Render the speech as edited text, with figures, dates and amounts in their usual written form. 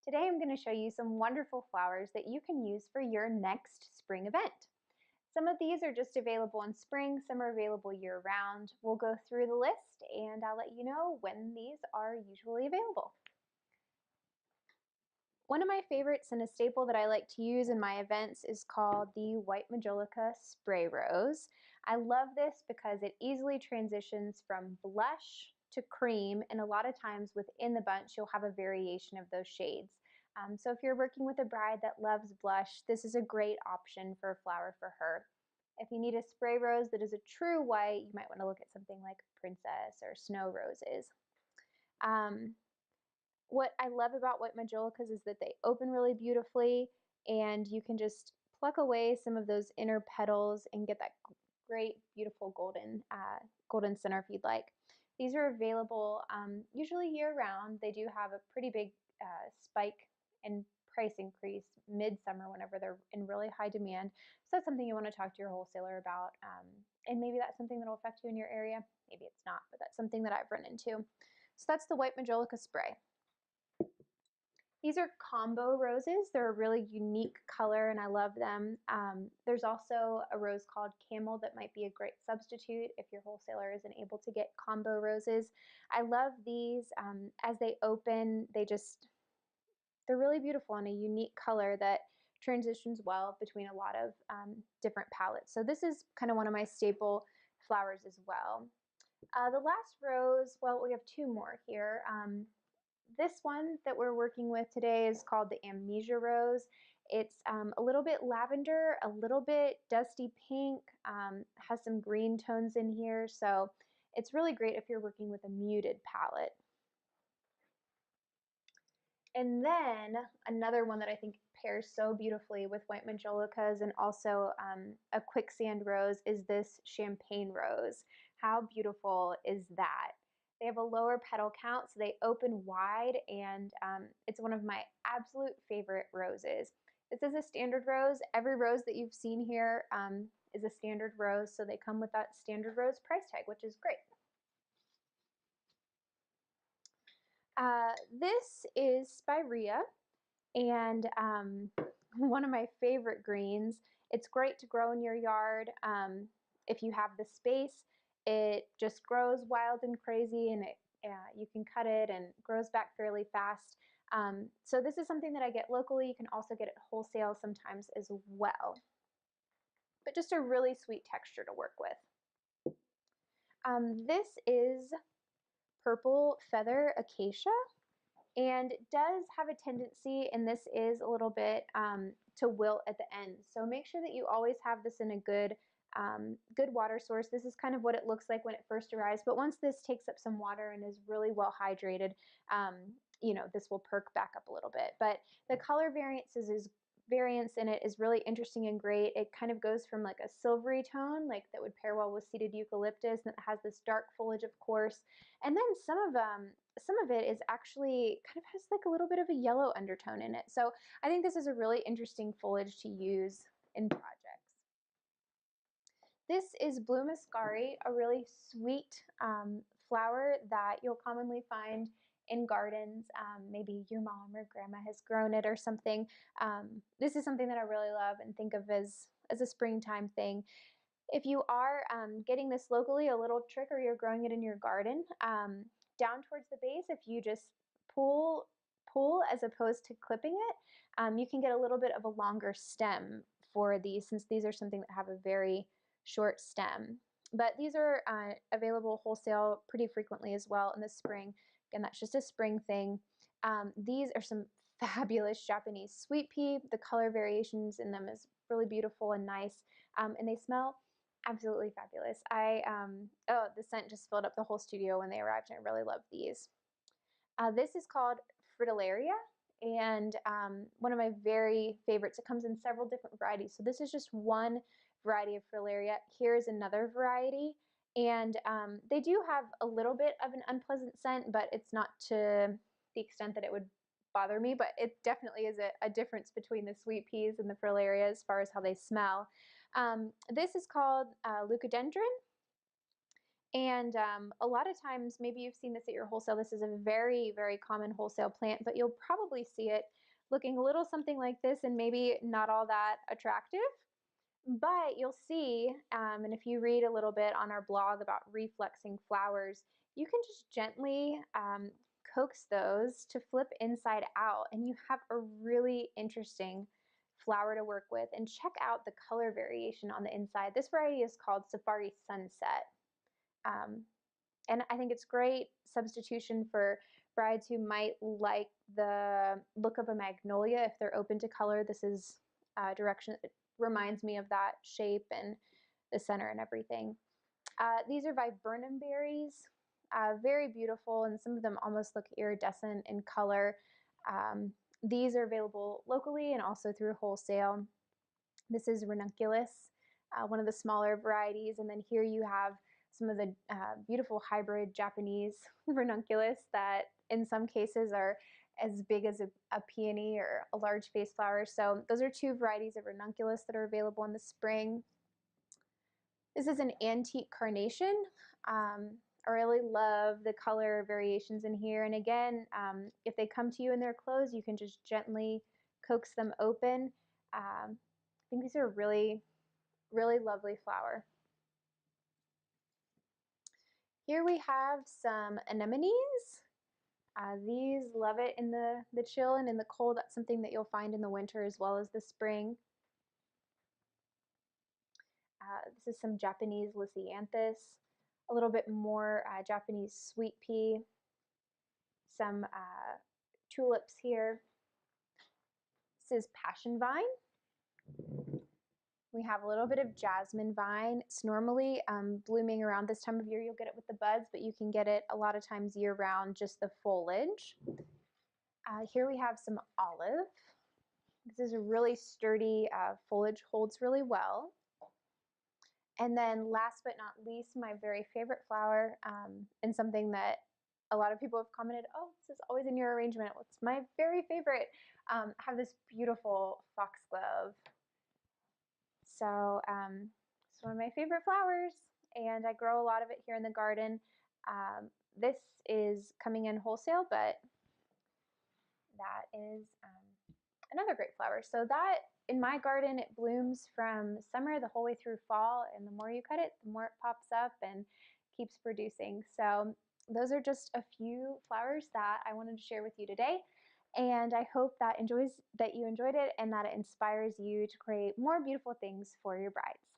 Today I'm going to show you some wonderful flowers that you can use for your next spring event. Some of these are just available in spring, some are available year-round. We'll go through the list and I'll let you know when these are usually available. One of my favorites and a staple that I like to use in my events is called the White Majolica Spray Rose. I love this because it easily transitions from blush to cream, and a lot of times within the bunch you'll have a variation of those shades. So if you're working with a bride that loves blush, this is a great option for a flower for her. If you need a spray rose that is a true white, you might want to look at something like Princess or Snow Roses. What I love about white majolicas is that they open really beautifully, and you can just pluck away some of those inner petals and get that great, beautiful golden center if you'd like. These are available usually year-round. They do have a pretty big spike in price increase midsummer whenever they're in really high demand. So that's something you want to talk to your wholesaler about. And maybe that's something that will affect you in your area. Maybe it's not, but that's something that I've run into. So that's the white majolica spray. These are combo roses. They're a really unique color and I love them. There's also a rose called Camel that might be a great substitute if your wholesaler isn't able to get combo roses. I love these. As they open, they're really beautiful and a unique color that transitions well between a lot of different palettes. So this is kind of one of my staple flowers as well. The last rose, well, we have two more here. This one that we're working with today is called the Amnesia Rose. It's a little bit lavender, a little bit dusty pink, has some green tones in here, so it's really great if you're working with a muted palette. And then another one that I think pairs so beautifully with white majolicas and also a quicksand rose is this champagne rose. How beautiful is that? They have a lower petal count, so they open wide, and it's one of my absolute favorite roses. This is a standard rose. Every rose that you've seen here is a standard rose, so they come with that standard rose price tag, which is great. This is Spiraea, and one of my favorite greens. It's great to grow in your yard if you have the space. It just grows wild and crazy, and you can cut it and grows back fairly fast. So this is something that I get locally. You can also get it wholesale sometimes as well. But just a really sweet texture to work with. This is Purple Feather Acacia, and it does have a tendency, and this is a little bit to wilt at the end. So make sure that you always have this in a good water source. This is kind of what it looks like when it first arrives, but once this takes up some water and is really well hydrated, you know, this will perk back up a little bit. But the color variance in it is really interesting and great. It kind of goes from like a silvery tone, like that would pair well with seeded eucalyptus, and it has this dark foliage, of course. And then some of it is actually kind of has like a little bit of a yellow undertone in it. So I think this is a really interesting foliage to use in projects. This is Blue Muscari, a really sweet flower that you'll commonly find in gardens. Maybe your mom or grandma has grown it or something. This is something that I really love and think of as a springtime thing. If you are getting this locally, a little trick, or you're growing it in your garden, down towards the base, if you just pull as opposed to clipping it, you can get a little bit of a longer stem for these, since these are something that have a very short stem. But these are available wholesale pretty frequently as well in the spring. Again, that's just a spring thing. These are some fabulous Japanese sweet pea. The color variations in them is really beautiful and nice, and they smell absolutely fabulous. Oh, the scent just filled up the whole studio when they arrived, and I really love these. This is called Fritillaria, and one of my very favorites. It comes in several different varieties. So this is just one variety of Fritillaria. Here's another variety, and they do have a little bit of an unpleasant scent, but it's not to the extent that it would bother me, but it definitely is a difference between the sweet peas and the Fritillaria as far as how they smell. This is called Leucadendron, And a lot of times, maybe you've seen this at your wholesale. This is a very, very common wholesale plant, but you'll probably see it looking a little something like this and maybe not all that attractive. But you'll see, and if you read a little bit on our blog about reflexing flowers, you can just gently coax those to flip inside out, and you have a really interesting flower to work with. And check out the color variation on the inside. This variety is called Safari Sunset. And I think it's great substitution for brides who might like the look of a magnolia if they're open to color. This is direction that reminds me of that shape and the center and everything. These are viburnum berries, very beautiful, and some of them almost look iridescent in color. These are available locally and also through wholesale. This is ranunculus, one of the smaller varieties, and then here you have some of the beautiful hybrid Japanese ranunculus that in some cases are as big as a peony or a large face flower. So those are two varieties of ranunculus that are available in the spring. This is an antique carnation. I really love the color variations in here. And again, if they come to you in their clothes, you can just gently coax them open. I think these are really, really lovely flower. Here we have some anemones. These love it in the chill and in the cold. That's something that you'll find in the winter as well as the spring. This is some Japanese Lisianthus, a little bit more Japanese Sweet Pea, some tulips here. This is passion vine. We have a little bit of jasmine vine. It's normally blooming around this time of year. You'll get it with the buds, but you can get it a lot of times year round, just the foliage. Here we have some olive. This is a really sturdy foliage, holds really well. And then last but not least, my very favorite flower, and something that a lot of people have commented, oh, this is always in your arrangement. It's my very favorite. I have this beautiful foxglove. So it's one of my favorite flowers, and I grow a lot of it here in the garden. This is coming in wholesale, but that is another great flower. So that, in my garden, it blooms from summer the whole way through fall, and the more you cut it, the more it pops up and keeps producing. So those are just a few flowers that I wanted to share with you today. And I hope that you enjoyed it and that it inspires you to create more beautiful things for your brides.